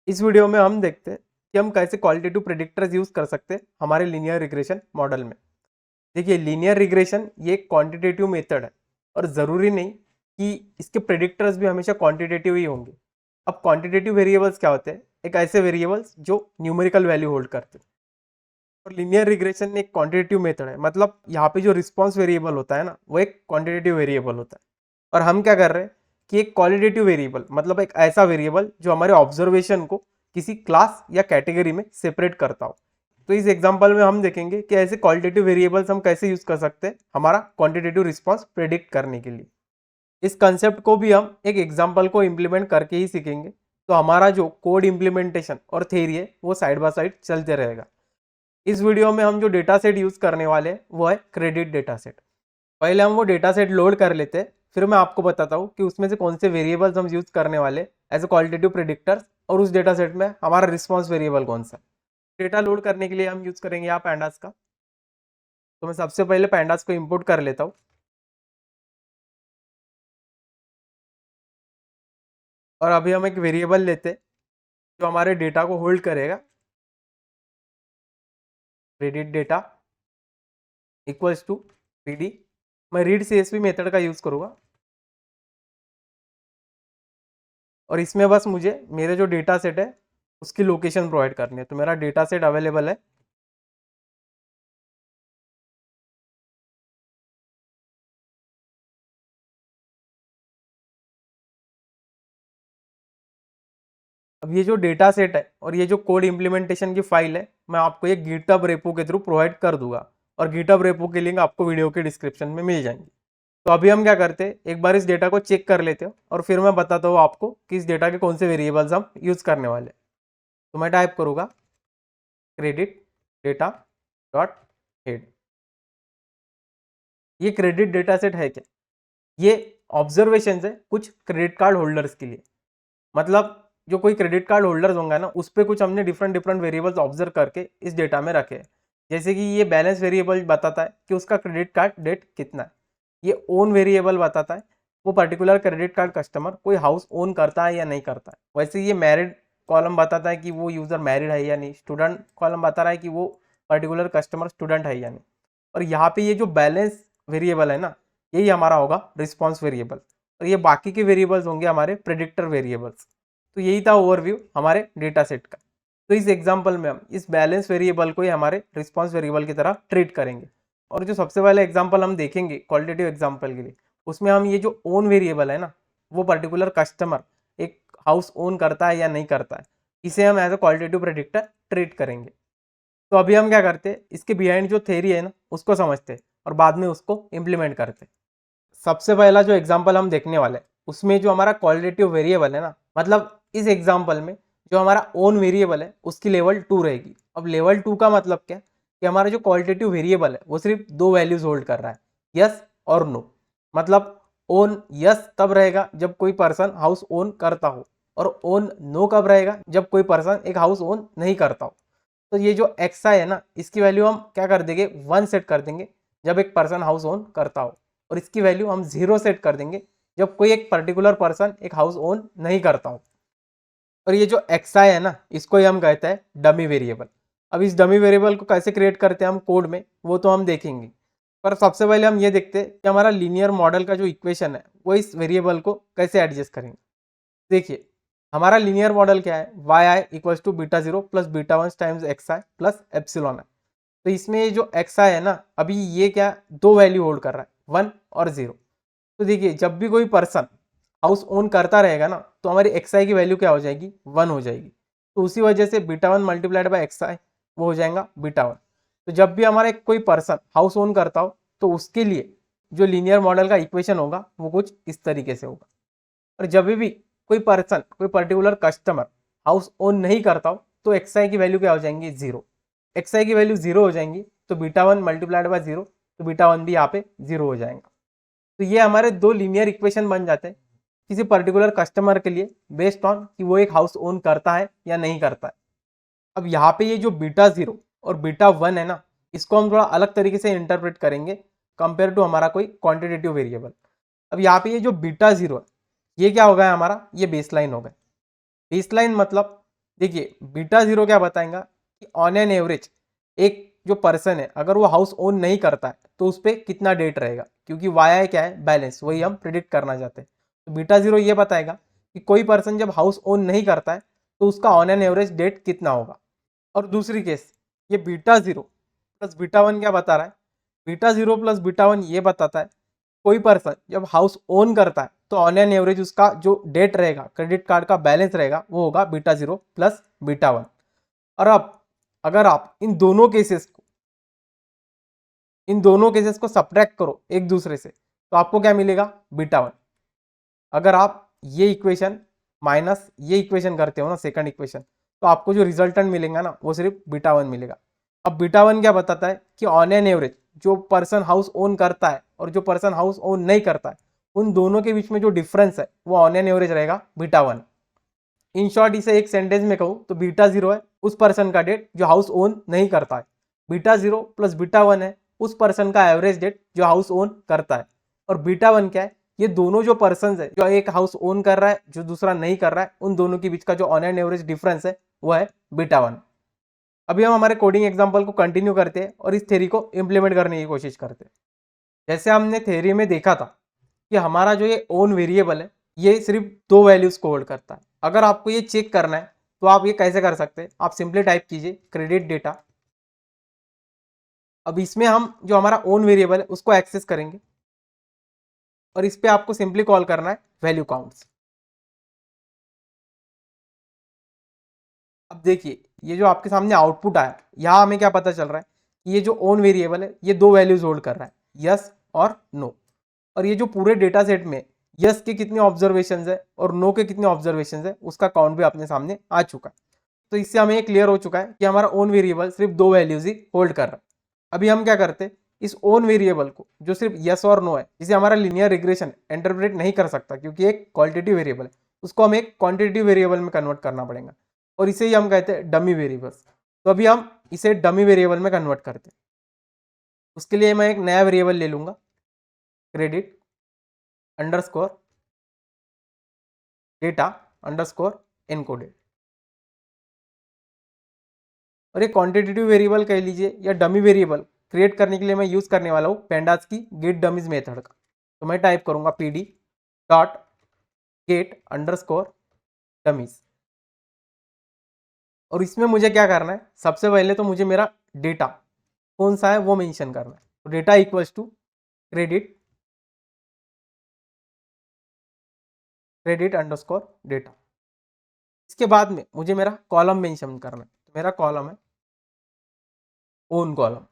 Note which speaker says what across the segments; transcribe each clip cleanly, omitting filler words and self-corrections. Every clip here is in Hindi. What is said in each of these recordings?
Speaker 1: इस वीडियो में हम देखते हैं कि हम कैसे क्वालिटेटिव प्रेडिक्टर्स यूज कर सकते हैं हमारे लीनियर रिग्रेशन मॉडल में। देखिए, लीनियर रिग्रेशन ये एक क्वांटिटेटिव मेथड है और ज़रूरी नहीं कि इसके प्रेडिक्टर्स भी हमेशा क्वांटिटेटिव ही होंगे। अब क्वांटिटेटिव वेरिएबल्स क्या होते हैं? एक ऐसे वेरिएबल्स जो न्यूमेरिकल वैल्यू होल्ड करते हैं। और लीनियर रिग्रेशन एक क्वांटिटेटिव मेथड है, मतलब यहाँ पे जो रिस्पॉन्स वेरिएबल होता है ना, वो एक क्वांटिटेटिव वेरिएबल होता है। और हम क्या कर रहे हैं कि एक क्वालिटेटिव वेरिएबल, मतलब एक ऐसा वेरिएबल जो हमारे ऑब्जर्वेशन को किसी क्लास या कैटेगरी में सेपरेट करता हो। तो इस एग्जांपल में हम देखेंगे कि ऐसे क्वालिटेटिव वेरिएबल्स हम कैसे यूज कर सकते हैं हमारा क्वांटिटेटिव रिस्पॉन्स प्रेडिक्ट करने के लिए। इस कंसेप्ट को भी हम एक एग्जांपल को इम्प्लीमेंट करके ही सीखेंगे। तो हमारा जो कोड इम्प्लीमेंटेशन और थ्योरी है वो साइड बाय साइड चलते रहेगा। इस वीडियो में हम जो डेटा सेट यूज करने वाले हैं वो है क्रेडिट डेटा सेट। पहले हम वो डेटा सेट लोड कर लेते हैं, फिर मैं आपको बताता हूँ कि उसमें से कौन से वेरिएबल्स हम यूज करने वाले एज ए क्वालिटेटिव प्रेडिक्टर्स, और उस डेटा सेट में हमारा रिस्पॉन्स वेरिएबल कौन सा। डेटा लोड करने के लिए हम यूज करेंगे यहाँ पैंडास का। तो मैं सबसे पहले पैंडास को इंपोर्ट कर लेता हूँ और अभी हम एक वेरिएबल लेते हैं जो हमारे डेटा को होल्ड करेगा। Credit data equals to PD. मैं रीड सीएसवी मेथड का यूज करूंगा और इसमें बस मुझे मेरे जो डेटा सेट है उसकी लोकेशन प्रोवाइड करनी है। तो मेरा डेटा सेट अवेलेबल है। अब ये जो डेटा सेट है और ये जो कोड इम्प्लीमेंटेशन की फाइल है, मैं आपको एक गिटहब रेपो के थ्रू प्रोवाइड कर दूंगा और गिटहब रेपो के लिंक आपको वीडियो के डिस्क्रिप्शन में मिल जाएंगे। तो अभी हम क्या करते हैं, एक बार इस डेटा को चेक कर लेते हो और फिर मैं बताता हूँ आपको कि इस डेटा के कौन से वेरिएबल्स हम यूज करने वाले हैं। तो मैं टाइप करूँगा क्रेडिट डेटा डॉट हेड। ये क्रेडिट डेटा सेट है क्या? ये ऑब्जर्वेशन है कुछ क्रेडिट कार्ड होल्डर्स के लिए। मतलब जो कोई क्रेडिट कार्ड होल्डर्स होंगे ना, उस पर कुछ हमने डिफरेंट डिफरेंट वेरिएबल्स ऑब्जर्व करके इस डेटा में रखे हैं। जैसे कि ये बैलेंस वेरिएबल बताता है कि उसका क्रेडिट कार्ड डेट कितना है। ये ओन वेरिएबल बताता है वो पर्टिकुलर क्रेडिट कार्ड कस्टमर कोई हाउस ओन करता है या नहीं करता है। वैसे ये मैरिड कॉलम बताता है कि वो यूजर मैरिड है या नहीं। स्टूडेंट कॉलम बता रहा है कि वो पर्टिकुलर कस्टमर स्टूडेंट है या नहीं। और यहाँ पे ये जो बैलेंस वेरिएबल है ना, यही हमारा होगा रिस्पॉन्स वेरिएबल। और ये बाकी के वेरिएबल्स होंगे हमारे प्रेडिक्टर वेरिएबल्स। तो यही था ओवरव्यू हमारे डेटा सेट का। तो इस एग्जांपल में हम इस बैलेंस वेरिएबल को ही हमारे रिस्पॉन्स वेरिएबल की तरह ट्रीट करेंगे। और जो सबसे पहले एग्जांपल हम देखेंगे क्वालिटेटिव एग्जांपल के लिए, उसमें हम ये जो ओन वेरिएबल है ना, वो पर्टिकुलर कस्टमर एक हाउस ओन करता है या नहीं करता है, इसे हम as a qualitative predictor treat करेंगे। तो अभी हम क्या करते हैं, इसके बिहाइंड जो थ्योरी है ना उसको समझते हैं और बाद में उसको इम्प्लीमेंट करते हैं। सबसे पहला जो एग्जांपल हम देखने वाले हैं उसमें जो हमारा क्वालिटेटिव वेरिएबल है ना, मतलब इस एग्जांपल में जो हमारा ओन वेरिएबल है उसकी लेवल 2 रहेगी। अब लेवल 2 का मतलब क्या कि हमारा जो क्वालिटेटिव वेरिएबल है वो सिर्फ दो वैल्यूज होल्ड कर रहा है, यस और नो। मतलब ओन यस तब रहेगा जब कोई पर्सन हाउस ओन करता हो, और ओन नो कब रहेगा जब कोई पर्सन एक हाउस ओन नहीं करता हो। तो ये जो एक्स आई है ना, इसकी वैल्यू हम क्या कर देंगे, 1 सेट कर देंगे जब एक पर्सन हाउस ओन करता हो, और इसकी वैल्यू हम 0 सेट कर देंगे जब कोई एक पर्टिकुलर पर्सन एक हाउस ओन नहीं करता हो। और ये जो एक्स आई है ना, इसको ही हम कहते हैं डमी वेरिएबल। अब इस डमी वेरिएबल को कैसे क्रिएट करते हैं हम कोड में, वो तो हम देखेंगे। पर सबसे पहले हम ये देखते हैं कि हमारा लीनियर मॉडल का जो इक्वेशन है वो इस वेरिएबल को कैसे एडजस्ट करेंगे। देखिए, हमारा लीनियर मॉडल क्या है, Y I equals to beta 0 plus beta 1 times X I plus epsilon I. तो इसमें ये जो एक्स आई है ना, अभी ये क्या दो वैल्यू होल्ड कर रहा है, 1 और 0। तो देखिए, जब भी कोई पर्सन हाउस ओन करता रहेगा ना, तो हमारी एक्स आई की वैल्यू क्या हो जाएगी, 1 हो जाएगी। तो उसी वजह से बीटा 1 मल्टीप्लाइड बाई एक्स आई वो हो जाएगा बीटा 1। तो जब भी हमारा कोई पर्सन हाउस ओन करता हो तो उसके लिए जो लीनियर मॉडल का इक्वेशन होगा वो कुछ इस तरीके से होगा। और जब भी कोई पर्सन कोई पर्टिकुलर कस्टमर हाउस ओन नहीं करता हो तो एक्स आई की वैल्यू क्या हो जाएंगी, 0। एक्स आई की वैल्यू 0 हो जाएंगी तो बीटा 1 मल्टीप्लाइड बाय 0, तो बीटा 1 भी यहाँ पे 0 हो जाएगा। तो ये हमारे दो लीनियर इक्वेशन बन जाते हैं किसी पर्टिकुलर कस्टमर के लिए बेस्ड ऑन कि वो एक हाउस ओन करता है या नहीं करता है। अब यहाँ पे ये जो बीटा 0 और बीटा 1 है ना, इसको हम थोड़ा अलग तरीके से इंटरप्रेट करेंगे कंपेयर टू हमारा कोई क्वांटिटेटिव वेरिएबल। अब यहाँ पे ये जो बीटा 0 है ये क्या हो गया हमारा, ये बेसलाइन हो गया। बेसलाइन मतलब देखिए बीटा जीरो क्या बताएगा कि ऑन एन एवरेज एक जो पर्सन है अगर वो हाउस ओन नहीं करता है तो उस पर कितना डेट रहेगा, क्योंकि वाई आई क्या है, बैलेंस, वही हम प्रिडिक्ट करना चाहते हैं। तो बीटा जीरो ये बताएगा कि कोई पर्सन जब हाउस ओन नहीं करता है तो उसका ऑन एन एवरेज डेट कितना होगा। और दूसरी केस, ये beta zero plus beta one क्या बता रहा है, beta zero plus beta one ये बताता है कोई पर्सन जब हाउस ओन करता है तो ऑन एन एवरेज उसका जो डेट रहेगा, क्रेडिट कार्ड का बैलेंस रहेगा, वो होगा beta zero plus beta one. और अब अगर आप इन दोनों केसेस को सब्ट्रैक्ट करो एक दूसरे से तो आपको क्या मिलेगा, बीटा वन। अगर आप ये इक्वेशन माइनस ये इक्वेशन करते हो ना, सेकंड इक्वेशन, तो आपको जो रिजल्टेंट मिलेगा ना वो सिर्फ बीटा वन मिलेगा। अब बीटा वन क्या बताता है कि ऑन एन एवरेज जो पर्सन हाउस ओन करता है और जो पर्सन हाउस ओन नहीं करता है उन दोनों के बीच में जो डिफरेंस है वो ऑन एन एवरेज रहेगा बीटा वन। इन शॉर्ट इसे एक सेंटेंस में कहूँ तो बीटा जीरो है उस पर्सन का डेट जो हाउस ओन नहीं करता है, beta zero plus beta one है उस पर्सन का एवरेज डेट जो हाउस ओन करता है, और बीटा वन क्या है, ये दोनों जो पर्सन है, जो एक हाउस ओन कर रहा है जो दूसरा नहीं कर रहा है, उन दोनों के बीच का जो ऑन एंड एवरेज डिफरेंस है वो है बीटा वन। अभी हम हमारे कोडिंग एग्जाम्पल को कंटिन्यू करते हैं और इस थ्योरी को इंप्लीमेंट करने की कोशिश करते हैं। जैसे हमने थ्योरी में देखा था कि हमारा जो ये ओन वेरिएबल है ये सिर्फ दो वैल्यूज को होल्ड करता है। अगर आपको ये चेक करना है तो आप ये कैसे कर सकते हैं, आप सिंपली टाइप कीजिए क्रेडिट डेटा। अब इसमें हम जो हमारा ओन वेरिएबल है उसको एक्सेस करेंगे और इस पे आपको सिंपली कॉल करना है वैल्यू काउंट्स। अब देखिए ये जो आपके सामने आउटपुट आया, यहाँ हमें क्या पता चल रहा है कि ये जो ओन वेरिएबल है ये दो वैल्यूज होल्ड कर रहा है, यस और नो। और ये जो पूरे डेटा सेट में यस के कितने ऑब्जर्वेशन है और नो के कितने ऑब्जर्वेशन है उसका काउंट भी अपने सामने आ चुका है। तो इससे हमें ये क्लियर हो चुका है कि हमारा ओन वेरिएबल सिर्फ दो वैल्यूज ही होल्ड कर रहा है। अभी हम क्या करते हैं, इस ओन वेरिएबल को जो सिर्फ यस और नो है, जिसे हमारा लीनियर रिग्रेशन इंटरप्रेट नहीं कर सकता क्योंकि एक क्वालिटेटिव वेरिएबल है, उसको हमें एक क्वांटिटेटिव वेरिएबल में कन्वर्ट करना पड़ेगा और इसे ही हम कहते हैं डमी वेरिएबल्स। तो अभी हम इसे डमी वेरिएबल में कन्वर्ट करते हैं। उसके लिए मैं एक नया वेरिएबल ले लूंगा, credit underscore data underscore encoded, और ये क्वांटिटेटिव वेरिएबल कह लीजिए या डमी वेरिएबल क्रिएट करने के लिए मैं यूज करने वाला हूँ पेंडास की गेट डमीज मेथड का। तो मैं टाइप करूंगा PD dot gate underscore dummies, और इसमें मुझे क्या करना है, सबसे पहले तो मुझे मेरा डेटा कौन सा है वो मेंशन करना है। तो data equals to credit credit underscore data. इसके बाद में मुझे मेरा कॉलम मेंशन करना है, तो मेरा कॉलम है ओन कॉलम।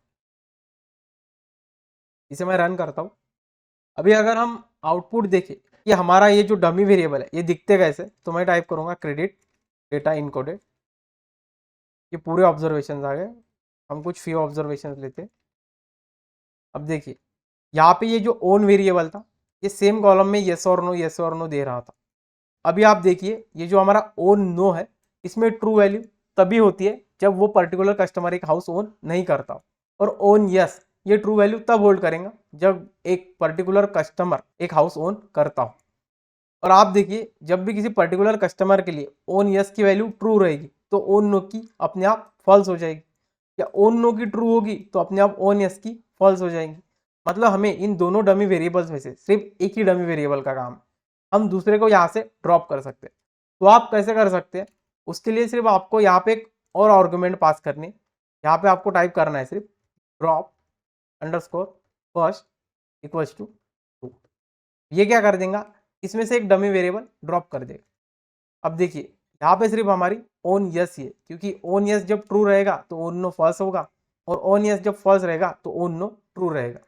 Speaker 1: इसे मैं रन करता हूँ। अभी अगर हम आउटपुट देखें कि हमारा ये जो डमी वेरिएबल है ये दिखते कैसे, तो मैं टाइप करूंगा क्रेडिट डेटा इनकोडेड। ये पूरे ऑब्जर्वेशन आ गए, हम कुछ फ्यू ऑब्जर्वेशन लेते। अब देखिए यहाँ पे ये जो ओन वेरिएबल था ये सेम कॉलम में येस और नो दे रहा था। अभी आप देखिए ये जो हमारा ओन नो है इसमें ट्रू वैल्यू तभी होती है जब वो पर्टिकुलर कस्टमर एक हाउस ओन नहीं करता, और ओन यस ये ट्रू वैल्यू तब होल्ड करेगा जब एक पर्टिकुलर कस्टमर एक हाउस ओन करता हो। और आप देखिए जब भी किसी पर्टिकुलर कस्टमर के लिए ओन यस की वैल्यू ट्रू रहेगी तो ओन नो की अपने आप फॉल्स हो जाएगी, या ओन नो की ट्रू होगी तो अपने आप ओन यस की फॉल्स हो जाएंगी। मतलब हमें इन दोनों डमी वेरिएबल्स में से सिर्फ एक ही डमी वेरिएबल का काम है, हम दूसरे को यहाँ से ड्रॉप कर सकते हैं। तो आप कैसे कर सकते हैं, उसके लिए सिर्फ आपको यहाँ पे एक और आर्गुमेंट पास करनी है। यहाँ पे आपको टाइप करना है सिर्फ drop underscore first equals to true. ये क्या कर देगा, इसमें से एक डमी वेरिएबल ड्रॉप कर देगा। अब देखिए यहाँ पे सिर्फ हमारी ओन यस ही है, क्योंकि ओन यस जब ट्रू रहेगा तो ओन नो फॉल्स होगा, और ओन यस जब फॉल्स रहेगा तो ओन नो ट्रू रहेगा।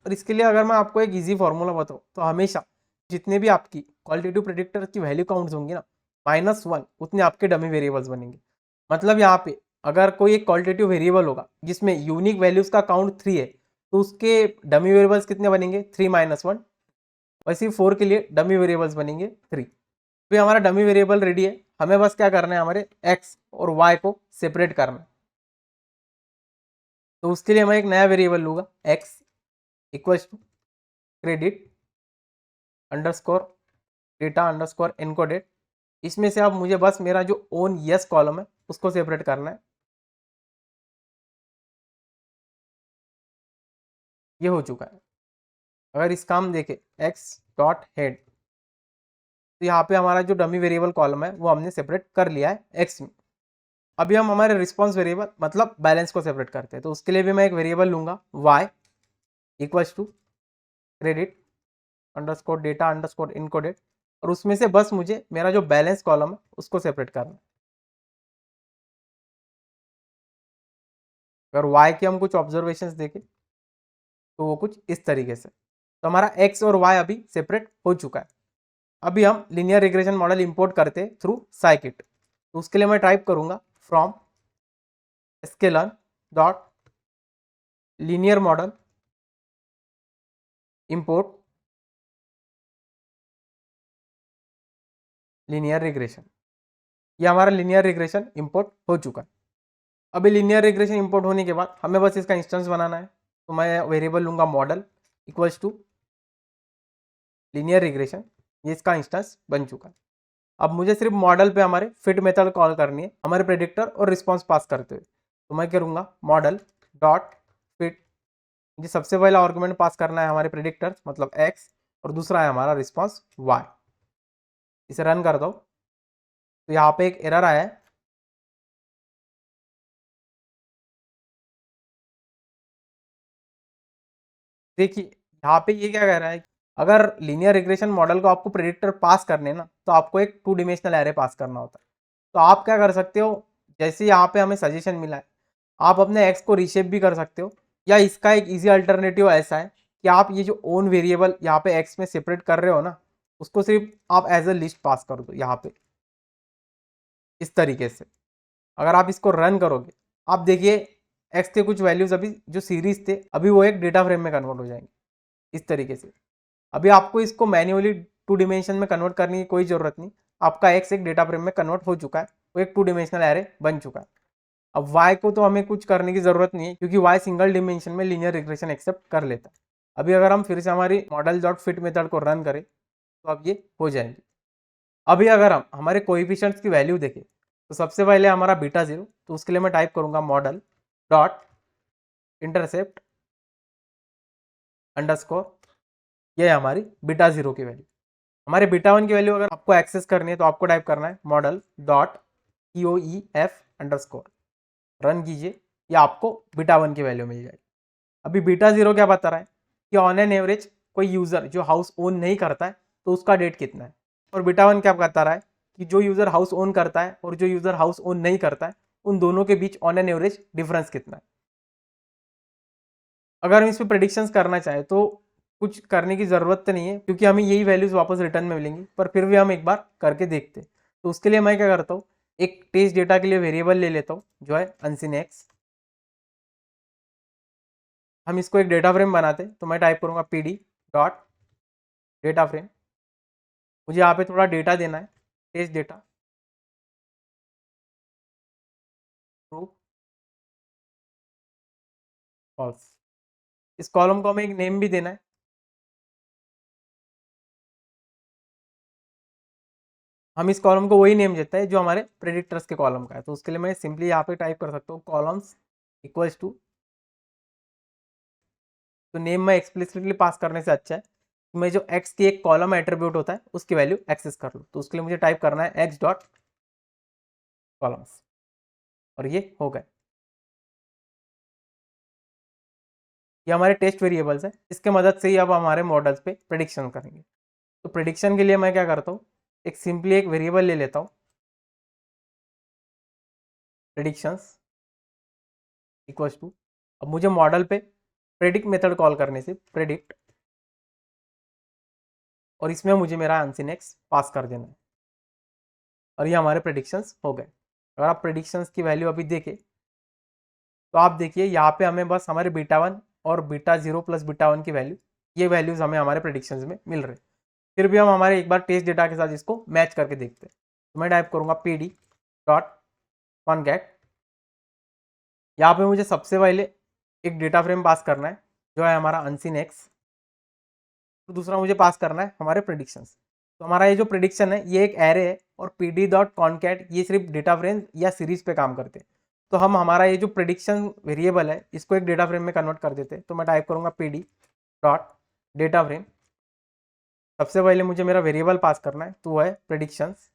Speaker 1: और इसके लिए अगर मैं आपको एक इजी फॉर्मूला बताऊँ तो हमेशा जितने भी आपकी क्वालिटेटिव प्रेडिक्टर की वैल्यू काउंट्स होंगी ना -1 उतने आपके डमी वेरिएबल्स बनेंगे। मतलब यहाँ पे अगर कोई एक क्वालिटेटिव वेरिएबल होगा जिसमें यूनिक वैल्यूज का काउंट 3 है तो उसके डमी वेरिएबल्स कितने बनेंगे 3 - 1। वैसे ही 4 के लिए डमी वेरिएबल्स बनेंगे 3। तो हमारा डमी वेरिएबल रेडी है, हमें बस क्या करना है, हमारे x और y को सेपरेट करना है। तो उसके लिए मैं एक नया वेरिएबल लूंगा x equals to credit underscore data underscore encoded इसमें से अब मुझे बस मेरा जो ओन यस कॉलम है उसको सेपरेट करना है। ये हो चुका है। अगर इसका हम देखें एक्स डॉट हेड, तो यहाँ पे हमारा जो डमी वेरिएबल कॉलम है वो हमने सेपरेट कर लिया है एक्स में। अभी हम हमारे रिस्पॉन्स वेरिएबल मतलब बैलेंस को सेपरेट करते हैं, तो उसके लिए भी मैं एक वेरिएबल लूंगा Y equals to credit underscore data underscore encoded, और उसमें से बस मुझे मेरा जो बैलेंस कॉलम है उसको सेपरेट करना है। अगर वाई के हम कुछ ऑब्जर्वेशंस देखें तो वो कुछ इस तरीके से, तो हमारा एक्स और वाई अभी सेपरेट हो चुका है। अभी हम लीनियर रिग्रेशन मॉडल इंपोर्ट करते हैं थ्रू साइकिट, तो उसके लिए मैं टाइप करूंगा from scalene dot linear model import linear regression. ये हमारा लीनियर रिग्रेशन इंपोर्ट हो चुका है। अभी लीनियर रिग्रेशन इंपोर्ट होने के बाद हमें बस इसका इंस्टेंस बनाना है, तो मैं वेरिएबल लूंगा model equals to linear regression. ये इसका इंस्टेंस बन चुका है। अब मुझे सिर्फ मॉडल पे हमारे फिट मेथड कॉल करनी है हमारे प्रेडिक्टर और रिस्पॉन्स पास करते हुए, तो मैं करूँगा मॉडल डॉट फिट। मुझे सबसे पहला आर्गुमेंट पास करना है हमारे प्रेडिक्टर मतलब एक्स, और दूसरा है हमारा रिस्पॉन्स वाई। इसे रन कर दो, तो यहाँ पे एक एरर आया है। देखिए यहाँ पे ये क्या कह रहा है, अगर लीनियर रिग्रेशन मॉडल को आपको प्रेडिक्टर पास करने ना, तो आपको एक 2 डायमेंशनल एरे पास करना होता है। तो आप क्या कर सकते हो, जैसे यहाँ पे हमें सजेशन मिला है, आप अपने एक्स को रीशेप भी कर सकते हो, या इसका एक इजी अल्टरनेटिव ऐसा है कि आप ये जो ओन वेरिएबल यहाँ पे एक्स में सेपरेट कर रहे हो ना, उसको सिर्फ आप एज अ लिस्ट पास कर दो यहाँ पे इस तरीके से। अगर आप इसको रन करोगे, आप देखिए एक्स के कुछ वैल्यूज अभी जो सीरीज थे अभी वो एक डेटा फ्रेम में कन्वर्ट हो जाएंगे इस तरीके से। अभी आपको इसको मैन्युअली 2 डायमेंशन में कन्वर्ट करने की कोई जरूरत नहीं, आपका एक्स एक डेटा फ्रेम में कन्वर्ट हो चुका है, वो एक 2 डायमेंशनल एरे बन चुका है। अब वाई को तो हमें कुछ करने की जरूरत नहीं है, क्योंकि वाई सिंगल डिमेंशन में लीनियर रिग्रेशन एक्सेप्ट कर लेता है। अभी अगर हम फिर से हमारी मॉडल डॉट फिट मेथड को रन करें, तो अब ये हो जाएंगे। अभी अगर हम हमारे कोएफिशिएंट्स की वैल्यू देखें, तो सबसे पहले हमारा बीटा 0, तो उसके लिए मैं टाइप करूंगा मॉडल डॉट इंटरसेप्ट अंडरस्कोर, ये है हमारी बीटा 0 की वैल्यू। हमारे बीटा 1 की वैल्यू अगर आपको एक्सेस करनी है, तो आपको टाइप करना है model dot EOEF underscore. Run कीजिए, ये आपको बीटा 1 की वैल्यू मिल जाएगी। अभी बीटा 0 क्या बता रहा है कि ऑन एन एवरेज कोई यूजर जो हाउस ओन नहीं करता है तो उसका डेट कितना है, और बीटा 1 क्या बता रहा है कि जो यूजर हाउस ओन करता है और जो यूजर हाउस ओन नहीं करता है उन दोनों के बीच ऑन एन एवरेज डिफरेंस कितना है। अगर हम इस पर प्रेडिक्शंस करना चाहें तो कुछ करने की जरूरत तो नहीं है, क्योंकि हमें यही वैल्यूज वापस रिटर्न में मिलेंगी, पर फिर भी हम एक बार करके देखते हैं। तो उसके लिए मैं क्या करता हूँ, एक टेस्ट डेटा के लिए वेरिएबल ले लेता हूँ जो है अनसिन एक्स। हम इसको एक डेटा फ्रेम बनाते हैं, तो मैं टाइप करूंगा PD डॉट डेटा फ्रेम। मुझे यहाँ पे थोड़ा डेटा देना है, टेस्ट डेटा ट्रू फॉल्स। इस कॉलम को हमें एक नेम भी देना है। हम इस कॉलम को वही नेम देते हैं जो हमारे प्रेडिक्टर्स के कॉलम का है, तो उसके लिए मैं सिंपली यहाँ पे टाइप कर सकता हूँ कॉलम्स इक्वल्स टू, तो नेम में एक्सप्लिसिटली पास करने से अच्छा है कि मैं जो एक्स की एक कॉलम एट्रीब्यूट होता है उसकी वैल्यू एक्सेस कर लूँ। तो उसके लिए मुझे टाइप करना है एक्स डॉट कॉलम्स, और ये हो गए। ये हमारे टेस्ट वेरिएबल्स है, इसके मदद से ही अब हमारे मॉडल्स पे प्रेडिक्शन करेंगे। तो प्रेडिक्शन के लिए मैं क्या करता हूँ, एक सिंपली एक वेरिएबल ले लेता हूँ प्रेडिक्शंस इक्वल्स टू, अब मुझे मॉडल पे प्रेडिक्ट मेथड कॉल करने से प्रेडिक्ट, और इसमें मुझे मेरा आंसर नेक्स्ट पास कर देना है, और ये हमारे प्रेडिक्शंस हो गए। अगर आप प्रेडिक्शंस की वैल्यू अभी देखें, तो आप देखिए यहाँ पे हमें बस हमारे बीटा 1 और बीटा 0 प्लस बीटा 1 की वैल्यू, ये वैल्यूज हमें हमारे प्रेडिक्शंस में मिल रहे हैं। फिर भी हम हमारे एक बार टेस्ट डेटा के साथ इसको मैच करके देखते हैं, तो मैं टाइप करूँगा PD डॉट कॉनकैट। यहाँ पे मुझे सबसे पहले एक डेटा फ्रेम पास करना है जो है हमारा अनसिन एक्स, तो दूसरा मुझे पास करना है हमारे प्रेडिक्शंस। तो हमारा ये जो प्रिडिक्शन है ये एक एरे है और pd डॉट कॉनकैट ये सिर्फ डेटा फ्रेम या सीरीज पे काम करते हैं। तो हम हमारा ये जो प्रिडिक्शन वेरिएबल है इसको एक डेटा फ्रेम में कन्वर्ट कर देते हैं। तो मैं टाइप करूंगा pd डॉट डेटा फ्रेम। सबसे पहले मुझे मेरा वेरिएबल पास करना है तो वो है प्रिडिक्शंस।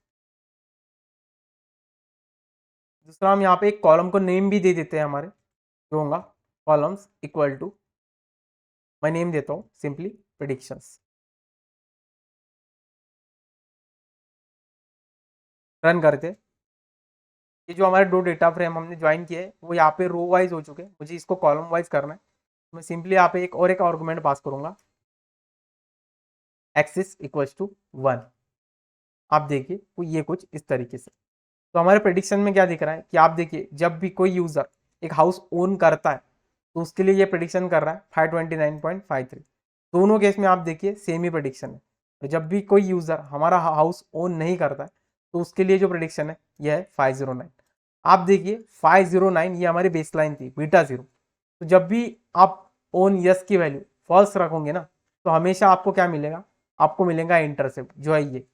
Speaker 1: दूसरा हम यहाँ पे एक कॉलम को नेम भी दे देते हैं हमारे, जो होगा कॉलम्स इक्वल टू, मैं नेम देता हूँ सिंपली प्रिडिक्शंस। रन करते, ये जो हमारे दो डेटा फ्रेम हमने ज्वाइन किए हैं वो यहाँ पे रो वाइज हो चुके हैं, मुझे इसको कॉलम वाइज करना है। मैं सिंपली यहाँ पे एक आर्गुमेंट पास करूंगा, एक्सिस इक्वल्स टू 1। आप देखिए वो ये कुछ इस तरीके से। तो हमारे प्रेडिक्शन में क्या दिख रहा है कि आप देखिए जब भी कोई यूजर एक हाउस ओन करता है तो उसके लिए ये प्रेडिक्शन कर रहा है 529.53। दोनों केस में आप देखिए सेम ही प्रेडिक्शन है। तो जब भी कोई यूजर हमारा हाउस ओन नहीं करता है तो उसके लिए जो प्रेडिक्शन है यह है 509। आप देखिए 509 ये हमारी बेसलाइन थी बीटा 0। तो जब भी आप ओन यस की वैल्यू फॉल्स रखोगे ना तो हमेशा आपको क्या मिलेगा, आपको मिलेगा इंटरसेप्ट जो है ये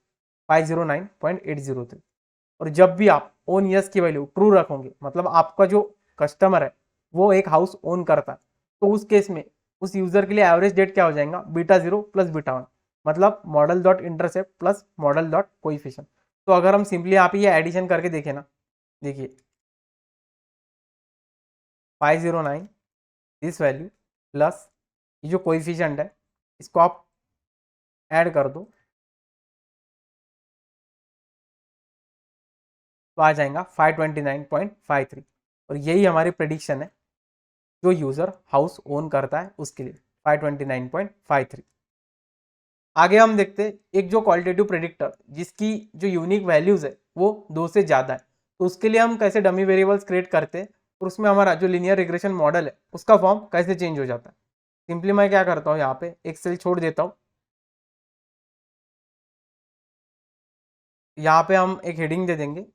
Speaker 1: 509.803। और जब भी आप ओन यस की वैल्यू ट्रू रखोगे मतलब आपका जो कस्टमर है वो एक हाउस ओन करता है तो उस केस में उस यूजर के लिए एवरेज डेट क्या हो जाएगा बीटा 0 प्लस बीटा 1, मतलब model dot intercept plus model dot coefficient. तो अगर हम सिंपली आप ये एडिशन करके देखें ना, देखिए 509 दिस वैल्यू प्लस ये जो कोइफिशिएंट है इसको आप ऐड कर दो तो आ जाएगा 529.53। और यही हमारी प्रेडिक्शन है जो यूजर हाउस ओन करता है उसके लिए 529.53। आगे हम देखते हैं एक जो क्वालिटेटिव प्रेडिक्टर जिसकी जो यूनिक वैल्यूज है वो 2 से ज़्यादा है, तो उसके लिए हम कैसे डमी वेरिएबल्स क्रिएट करते हैं और उसमें हमारा जो लीनियर रिग्रेशन मॉडल है उसका फॉर्म कैसे चेंज हो जाता है। सिंपली मैं क्या करता हूँ यहाँ पे एक सेल छोड़ देता हूँ, यहाँ पे हम एक हेडिंग दे देंगे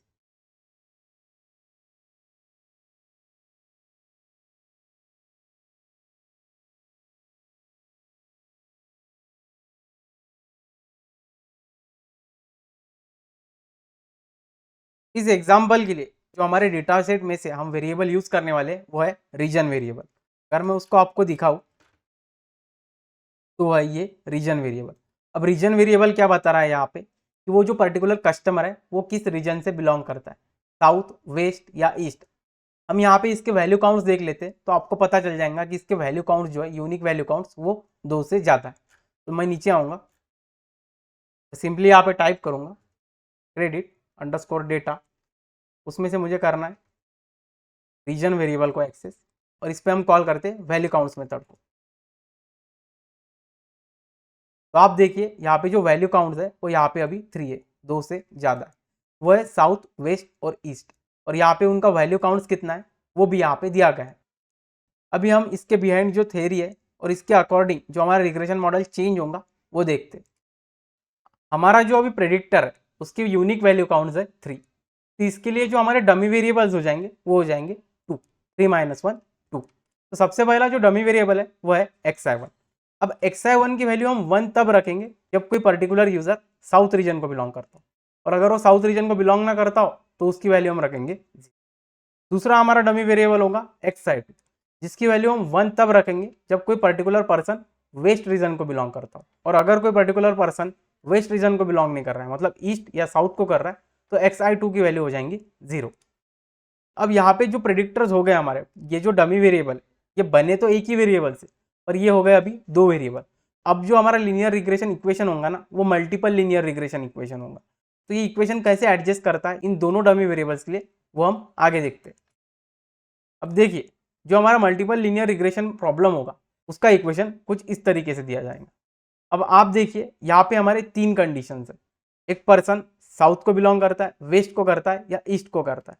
Speaker 1: इस एग्जाम्पल के लिए। जो हमारे डेटा सेट में से हम वेरिएबल यूज करने वाले वो है रीजन वेरिएबल। अगर मैं उसको आपको दिखाऊं तो है ये रीजन वेरिएबल। अब रीजन वेरिएबल क्या बता रहा है यहाँ पे कि वो जो पर्टिकुलर कस्टमर है वो किस रीजन से बिलोंग करता है, साउथ वेस्ट या ईस्ट। हम यहाँ पे इसके वैल्यू काउंट्स देख लेते हैं तो आपको पता चल जाएगा कि इसके वैल्यू काउंट्स जो है यूनिक वैल्यू काउंट्स वो 2 से ज़्यादा है। तो मैं नीचे आऊँगा, सिंपली यहाँ पे टाइप करूँगा क्रेडिट अंडरस्कोर डेटा, उसमें से मुझे करना है रीजन वेरिएबल को एक्सेस और इस पर हम कॉल करते हैं वैल्यू काउंट्स मेथड को। तो आप देखिए यहाँ पे जो वैल्यू काउंट्स है वो यहाँ पे अभी 3 है, 2 से ज़्यादा है, वो है साउथ वेस्ट और ईस्ट। और यहाँ पे उनका वैल्यू काउंट्स कितना है वो भी यहाँ पे दिया गया है। अभी हम इसके बिहाइंड जो थ्योरी है और इसके अकॉर्डिंग जो हमारा रिग्रेशन मॉडल चेंज होगा वो देखते हैं। हमारा जो अभी प्रेडिक्टर है उसकी यूनिक वैल्यू काउंट्स है 3। तो इसके लिए जो हमारे डमी वेरिएबल्स हो जाएंगे वो हो जाएंगे 2, 3 - 1 2। तो सबसे पहला जो डमी वेरिएबल है वो है xi1। अब xi1 की वैल्यू हम 1 तब रखेंगे जब कोई पर्टिकुलर यूजर साउथ रीजन को बिलोंग करता हो, और अगर वो साउथ रीजन को बिलोंग ना करता हो तो उसकी वैल्यू हम रखेंगे 0। दूसरा हमारा डमी वेरिएबल होगा xi2 जिसकी वैल्यू हम 1 तब रखेंगे जब कोई पर्टिकुलर पर्सन वेस्ट रीजन को बिलोंग करता हो, और अगर कोई पर्टिकुलर पर्सन वेस्ट रीजन को बिलोंग नहीं कर रहा है मतलब ईस्ट या साउथ को कर रहा है तो xi2 की वैल्यू हो जाएंगी 0। अब यहाँ पे जो प्रेडिक्टर्स हो गए हमारे, ये जो डमी वेरिएबल ये बने तो एक ही वेरिएबल से पर ये हो गए अभी 2 वेरिएबल। अब जो हमारा लीनियर रिग्रेशन इक्वेशन होगा ना वो मल्टीपल लीनियर रिग्रेशन इक्वेशन होगा। तो ये इक्वेशन कैसे एडजस्ट करता है इन दोनों डमी वेरिएबल्स के लिए वो हम आगे देखते हैं। अब देखिए जो हमारा मल्टीपल लीनियर रिग्रेशन प्रॉब्लम होगा उसका इक्वेशन कुछ इस तरीके से दिया जाएगा। अब आप देखिए यहाँ पे हमारे 3 कंडीशन है, एक पर्सन साउथ को बिलोंग करता है, वेस्ट को करता है या ईस्ट को करता है।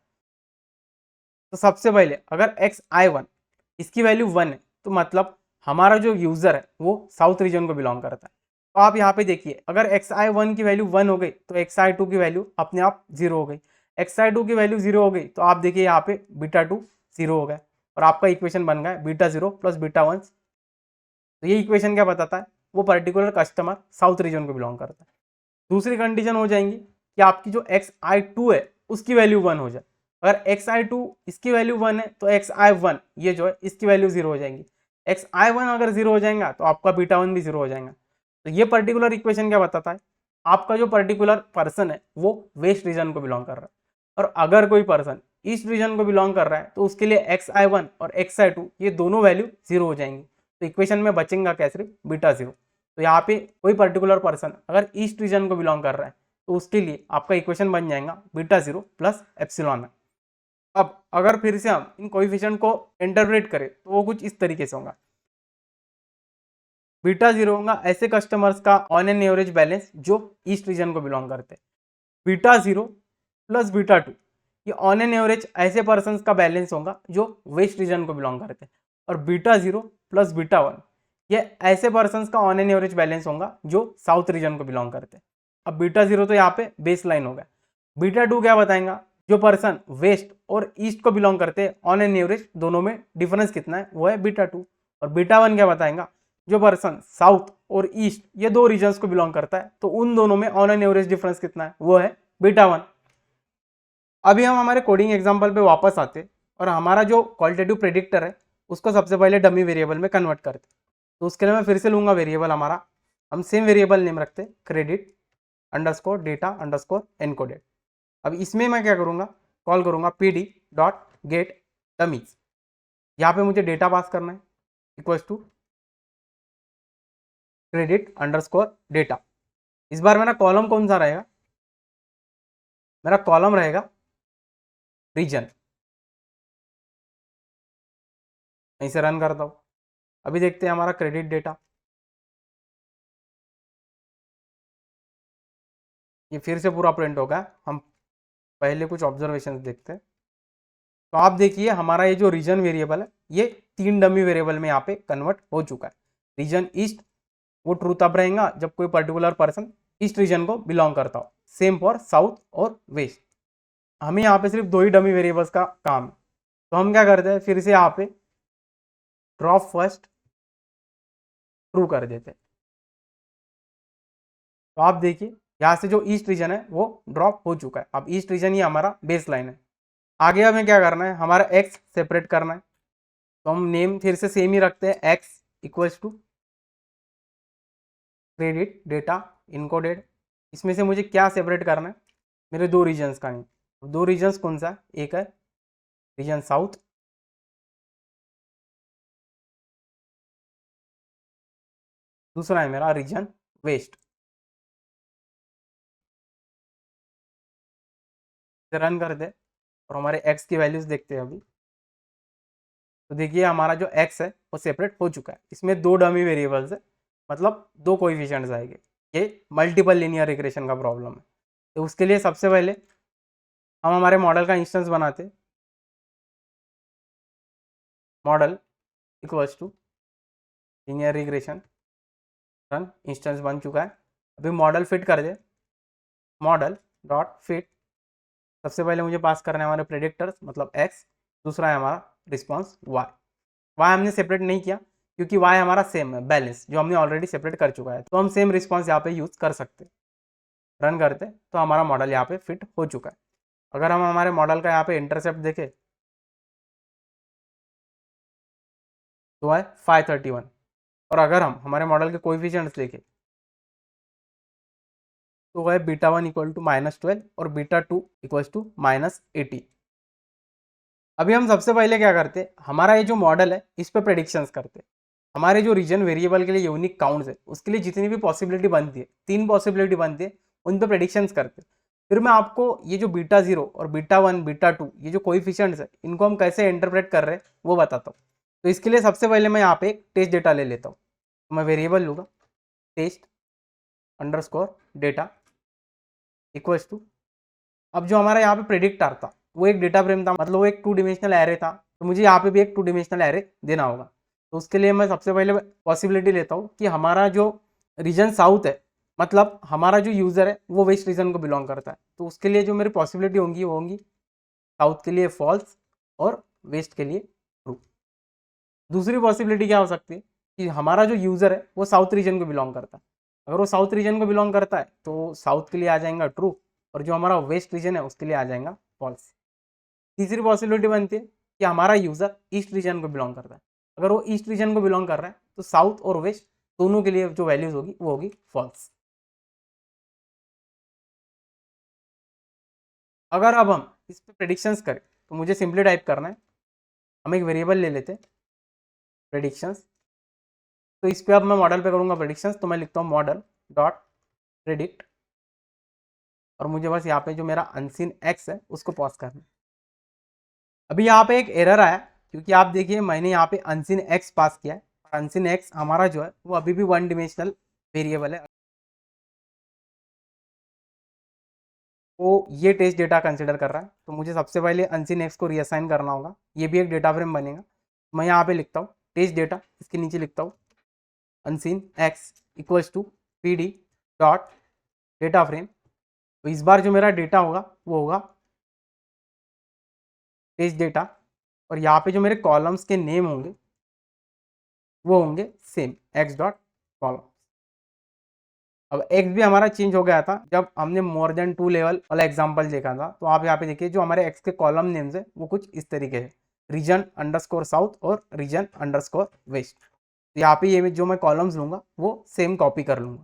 Speaker 1: तो सबसे पहले अगर xi1 इसकी वैल्यू 1 है तो मतलब हमारा जो यूजर है वो साउथ रीजन को बिलोंग करता है। तो आप यहाँ पे देखिए अगर xi1 की वैल्यू 1 हो गई तो xi2 की वैल्यू अपने आप 0 हो गई, xi2 की वैल्यू 0 हो गई तो आप देखिए यहाँ पे बीटा 2 0 हो गया और आपका इक्वेशन बन गया बीटा 0 प्लस बीटा 1। तो ये इक्वेशन क्या बताता है, वो पर्टिकुलर कस्टमर साउथ रीजन को बिलोंग करता है। दूसरी कंडीशन हो जाएंगी कि आपकी जो xi2 है उसकी वैल्यू 1 हो जाए। अगर xi2 इसकी वैल्यू 1 है तो xi1 ये जो है इसकी वैल्यू 0 हो जाएंगी। xi1 अगर 0 हो जाएगा तो आपका β1 भी 0 हो जाएगा। तो ये पर्टिकुलर इक्वेशन क्या बताता है, आपका जो पर्टिकुलर पर्सन है वो वेस्ट रीजन को बिलोंग कर रहा है, और अगर कोई पर्सन ईस्ट रीजन को बिलोंग कर रहा है तो उसके लिए xi1 और xi2 ये दोनों वैल्यू 0 हो जाएंगी। तो इक्वेशन में बचेगा क्या, सिर्फ β0। तो यहाँ पे कोई पर्टिकुलर पर्सन अगर ईस्ट रीजन को बिलोंग कर रहा है तो उसके लिए आपका इक्वेशन बन जाएगा β0 प्लस एप्सिलॉन। अब अगर फिर से हम इन कोएफिशिएंट को इंटरप्रेट करें तो वो कुछ इस तरीके से होगा। β0 होगा ऐसे कस्टमर्स का ऑन एन एवरेज बैलेंस जो ईस्ट रीजन को बिलोंग करते हैं। β0 प्लस β2 ये ऑन एन एवरेज ऐसे पर्सन का बैलेंस होगा जो वेस्ट रीजन को बिलोंग करते हैं। और β0 प्लस β1 ये ऐसे पर्सन का ऑन एन एवरेज बैलेंस होगा जो साउथ रीजन को बिलोंग करते हैं। अब β0 तो यहाँ पे बेस लाइन होगा। β2 क्या बताएगा, जो पर्सन वेस्ट और ईस्ट को बिलोंग करते हैं ऑन एन एवरेज दोनों में डिफरेंस कितना है, वो है β2। और β1 क्या बताएगा, जो पर्सन साउथ और ईस्ट ये दो रीजन्स को बिलोंग करता है तो उन दोनों में ऑन एन एवरेज डिफरेंस कितना है, वो है β1। अभी हम हमारे कोडिंग एग्जाम्पल पे वापस आते और हमारा जो क्वालिटेटिव प्रेडिक्टर है उसको सबसे पहले डमी वेरिएबल में कन्वर्ट करते। तो उसके लिए मैं फिर से लूंगा वेरिएबल हमारा, हम सेम वेरिएबल नेम रखते credit underscore data underscore encoded. अब इसमें मैं क्या करूंगा, कॉल करूंगा pd डॉट गेट डमीज। यहाँ पे मुझे डेटा पास करना है equals to credit underscore data. इस बार मेरा कॉलम कौन सा रहेगा, मेरा कॉलम रहेगा रीजन। यहीं से रन करता हूं। अभी देखते हैं हमारा क्रेडिट डेटा, ये फिर से पूरा प्रिंट होगा। हम पहले कुछ ऑब्जर्वेशंस देखते हैं। तो आप देखिए हमारा ये जो रीजन वेरिएबल है ये 3 डमी वेरिएबल में यहाँ पे कन्वर्ट हो चुका है। रीजन ईस्ट वो ट्रू तब रहेगा जब कोई पर्टिकुलर पर्सन ईस्ट रीजन को बिलोंग करता हो। सेम फॉर साउथ और वेस्ट। हमें यहाँ पे सिर्फ 2 ही डमी वेरिएबल्स का काम है। तो हम क्या करते हैं, फिर से यहाँ पे ड्रॉप फर्स्ट ट्रू कर देते हैं। तो आप देखिए यहाँ से जो ईस्ट रीजन है वो ड्रॉप हो चुका है। अब ईस्ट रीजन ही हमारा बेस लाइन है। आगे हमें क्या करना है, हमारा एक्स सेपरेट करना है। तो हम नेम फिर से सेम ही रखते हैं, X equals to credit data encoded. इसमें से मुझे क्या सेपरेट करना है, मेरे 2 रीजन्स का नहीं। 2 रीजन्स कौन सा है, एक है रीजन साउथ, दूसरा है मेरा रीजन वेस्ट। रन कर दे और हमारे एक्स की वैल्यूज देखते हैं अभी। तो देखिए हमारा जो एक्स है वो सेपरेट हो चुका है। इसमें 2 डमी वेरिएबल्स है, मतलब 2 कोएफिशिएंट्स आएंगे। ये मल्टीपल लीनियर रिग्रेशन का प्रॉब्लम है। तो उसके लिए सबसे पहले हम हमारे मॉडल का इंस्टेंस बनाते। Model equals to linear regression run, instance बन चुका है। अभी मॉडल फिट कर दे, मॉडल डॉट फिट। सबसे पहले मुझे पास करना है हमारे प्रेडिक्टर्स मतलब एक्स, दूसरा है हमारा रिस्पॉन्स वाई हमने सेपरेट नहीं किया क्योंकि वाई हमारा सेम है, बैलेंस जो हमने ऑलरेडी सेपरेट कर चुका है। तो हम सेम रिस्पॉन्स यहाँ पे यूज कर सकते। रन करते तो हमारा मॉडल यहाँ पे फिट हो चुका है। अगर हम हमारे मॉडल का यहाँ पे इंटरसेप्ट देखें तो है 531। और अगर हम हमारे मॉडल के कोएफिशिएंट्स देखें तो है β1 इक्वल टू -12 और β2 इक्वल टू -80। अभी हम सबसे पहले क्या करते हैं, हमारा ये जो मॉडल है इस पे प्रेडिक्शंस करते हैं। हमारे जो रीजन वेरिएबल के लिए यूनिक काउंट्स है उसके लिए जितनी भी पॉसिबिलिटी बनती है, 3 पॉसिबिलिटी बनती है, उन पे प्रेडिक्शंस करते हैं। फिर मैं आपको ये जो β0 और β1 β2 ये जो कोएफिशिएंट्स है इनको हम कैसे इंटरप्रेट कर रहे हैं वो बताता हूँ। तो इसके लिए सबसे पहले मैं यहाँ पे एक टेस्ट डेटा ले लेता हूँ। तो मैं वेरिएबल लूँगा test underscore data equals to, अब जो हमारा यहाँ पे प्रेडिक्टर था वो एक डेटा फ्रेम था, मतलब वो एक 2 डिमेंशनल एरे था। तो मुझे यहाँ पे भी एक 2 डिमेंशनल एरे देना होगा। तो उसके लिए मैं सबसे पहले पॉसिबिलिटी लेता हूँ कि हमारा जो रीजन साउथ है, मतलब हमारा जो यूज़र है वो वेस्ट रीजन को बिलोंग करता है। तो उसके लिए जो मेरी पॉसिबिलिटी होंगी वो होंगी साउथ के लिए फॉल्स और वेस्ट के लिए ट्रू। दूसरी पॉसिबिलिटी क्या हो सकती है कि हमारा जो यूज़र है वो साउथ रीजन को बिलोंग करता है। अगर वो साउथ रीजन को बिलोंग करता है तो साउथ के लिए आ जाएगा ट्रू, और जो हमारा वेस्ट रीजन है उसके लिए आ जाएगा फॉल्स। तीसरी पॉसिबिलिटी बनती है कि हमारा यूजर ईस्ट रीजन को बिलोंग करता है। अगर वो ईस्ट रीजन को बिलोंग कर रहा है तो साउथ और वेस्ट दोनों के लिए जो वैल्यूज होगी वो होगी फॉल्स। अगर अब हम इस पे प्रेडिक्शंस करें तो मुझे सिंपली टाइप करना है, हम एक वेरिएबल ले लेते हैं प्रेडिक्शंस। तो इस पे अब मैं मॉडल पे करूंगा प्रेडिक्शंस, तो मैं लिखता हूँ मॉडल डॉट प्रेडिक्ट, और मुझे बस यहाँ पे जो मेरा अनसीन एक्स है उसको पॉज करना है। अभी यहाँ पे एक एरर आया क्योंकि आप देखिए मैंने यहाँ पे अनसीन एक्स पास किया है, और अनसीन एक्स हमारा जो है वो अभी भी वन डिमेंशनल वेरिएबल है। वो ये टेस्ट डेटा कंसिडर कर रहा है, तो मुझे सबसे पहले अनसीन एक्स को रीअसाइन करना होगा, ये भी एक डेटा फ्रेम बनेगा। मैं यहाँ पे लिखता हूँ टेस्ट डेटा, इसके नीचे लिखता हूँ unseen X equals to P D dot data frame. तो इस बार जो मेरा डेटा होगा वो होगा टेस्ट डेटा, और यहाँ पे जो मेरे कॉलम्स के नेम होंगे वो होंगे सेम एक्स डॉट कॉलम। अब एक्स भी हमारा चेंज हो गया था जब हमने मोर देन 2 लेवल वाला एग्जांपल देखा था। तो आप यहाँ पे देखिए जो हमारे एक्स के कॉलम नेम्स है वो कुछ इस तरीके है, रीजन अंडरस्कोर साउथ और रीजन अंडरस्कोर वेस्ट। तो यहाँ पे ये जो मैं कॉलम्स लूंगा वो सेम कॉपी कर लूंगा।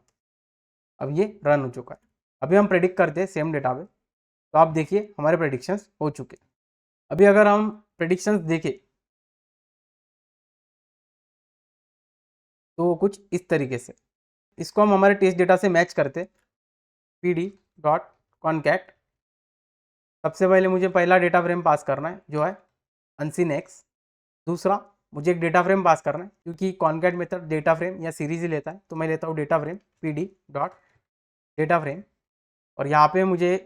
Speaker 1: अब ये रन हो चुका है। अभी हम प्रेडिक्ट करते हैं सेम डेटा पे, तो आप देखिए हमारे प्रेडिक्शंस हो चुके। अभी अगर हम प्रेडिक्शंस देखें तो कुछ इस तरीके से, इसको हम हमारे टेस्ट डेटा से मैच करते पी डी डॉट कॉनकैट। सबसे पहले मुझे पहला डेटा फ्रेम पास करना है जो है अनसीन एक्स। दूसरा मुझे एक डेटा फ्रेम पास करना है, क्योंकि कॉनकैट मेथड डेटा फ्रेम या सीरीज ही लेता है, तो मैं लेता हूँ data frame P D dot data frame. और यहाँ पे मुझे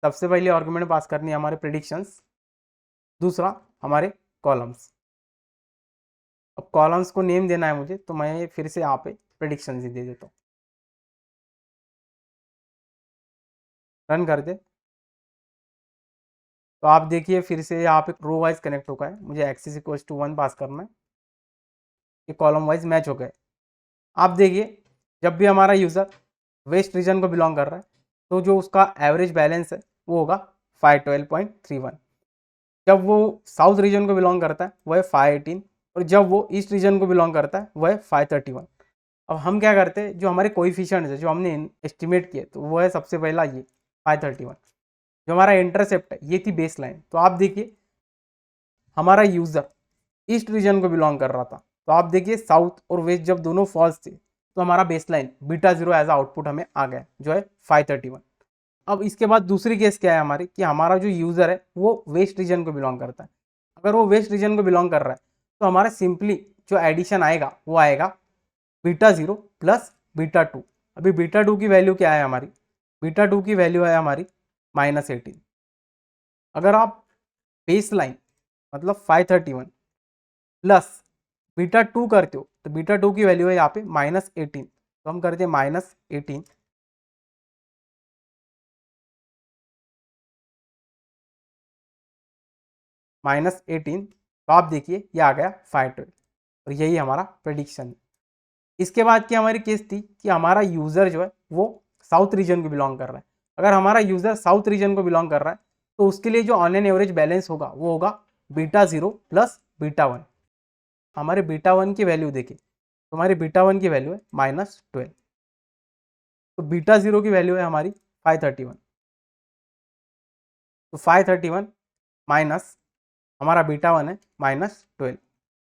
Speaker 1: सबसे पहले आर्गुमेंट पास करनी है हमारे प्रेडिक्शंस, दूसरा हमारे कॉलम्स। अब कॉलम्स को नेम देना है मुझे, तो मैं फिर से यहाँ पे प्रेडिक्शंस ही दे देता हूँ। रन कर दे तो आप देखिए फिर से यहाँ पे रो वाइज कनेक्ट होगा है, मुझे एक्सिस इक्वल्स टू 1 पास करना है, ये कॉलम वाइज मैच हो गए। आप देखिए जब भी हमारा यूज़र वेस्ट रीजन को बिलोंग कर रहा है तो जो उसका एवरेज बैलेंस है वो होगा 512.31। जब वो साउथ रीजन को बिलोंग करता है वो है 518, और जब वो ईस्ट रीजन को बिलोंग करता है वो है 531। अब हम क्या करते हैं, जो हमारे कोएफिशिएंट्स है जो हमने एस्टिमेट किए तो वो है सबसे पहला ये 531। जो हमारा इंटरसेप्ट है ये थी बेस लाइन। तो आप देखिए हमारा यूज़र ईस्ट रीजन को बिलोंग कर रहा था, तो आप देखिए साउथ और वेस्ट जब दोनों फॉल्स थे तो हमारा base line beta 0 as output हमें आ गया जो है 531। अब इसके बाद दूसरी केस क्या है हमारी, कि हमारा जो यूज़र है वो वेस्ट रीजन को बिलोंग करता है। अगर वो वेस्ट रीजन को बिलोंग कर रहा है तो हमारा सिंपली जो एडिशन आएगा वो आएगा बीटा 0 प्लस बीटा 2। अभी बीटा 2 की वैल्यू क्या है हमारी, बीटा 2 की वैल्यू है हमारी -18। अगर आप बेस लाइन मतलब 531 प्लस बीटा 2 करते हो तो बीटा 2 की वैल्यू है यहाँ पे -18। तो हम करते हैं -18 -18, तो आप देखिए ये आ गया 512, और यही हमारा प्रेडिक्शन है। इसके बाद की हमारी केस थी कि हमारा यूज़र जो है वो साउथ रीजन को बिलोंग कर रहा है। अगर हमारा यूज़र साउथ रीजन को बिलोंग कर रहा है तो उसके लिए जो ऑन एन एवरेज बैलेंस होगा वो होगा बीटा 0 प्लस बीटा 1। हमारे बीटा 1 की वैल्यू देखिए, तो हमारी बीटा 1 की वैल्यू है -12, तो बीटा 0 की वैल्यू है हमारी 531। तो 531 माइनस हमारा बीटा 1 है -12,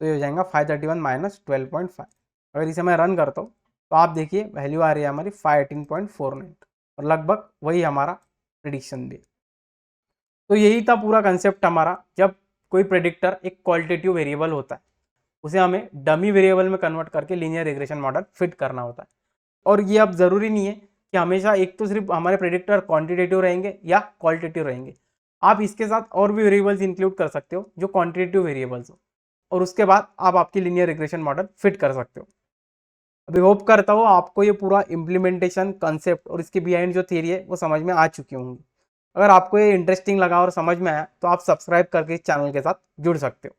Speaker 1: तो ये हो जाएगा 531 माइनस 12.5। अगर इसे मैं रन करता हूँ तो आप देखिए वैल्यू आ रही है हमारी 518.49, और लगभग वही हमारा प्रिडिक्शन भी। तो यही था पूरा कंसेप्ट हमारा। जब कोई प्रेडिक्टर एक क्वालिटेटिव वेरिएबल होता है उसे हमें डमी वेरिएबल में कन्वर्ट करके लीनियर रिग्रेशन मॉडल फिट करना होता है। और ये अब ज़रूरी नहीं है कि हमेशा एक तो सिर्फ हमारे प्रेडिक्टर क्वांटिटेटिव रहेंगे या क्वालिटेटिव रहेंगे। आप इसके साथ और भी वेरिएबल्स इंक्लूड कर सकते हो जो क्वांटिटेटिव वेरिएबल्स हो, और उसके बाद आप आपकी लीनियर रिग्रेशन मॉडल फिट कर सकते हो। अभी होप करता हूँ आपको ये पूरा इम्प्लीमेंटेशन कंसेप्ट और इसके बिहाइंड जो थियरी है वो समझ में आ चुकी होंगी। अगर आपको ये इंटरेस्टिंग लगा और समझ में आया तो आप सब्सक्राइब करके इस चैनल के साथ जुड़ सकते हो।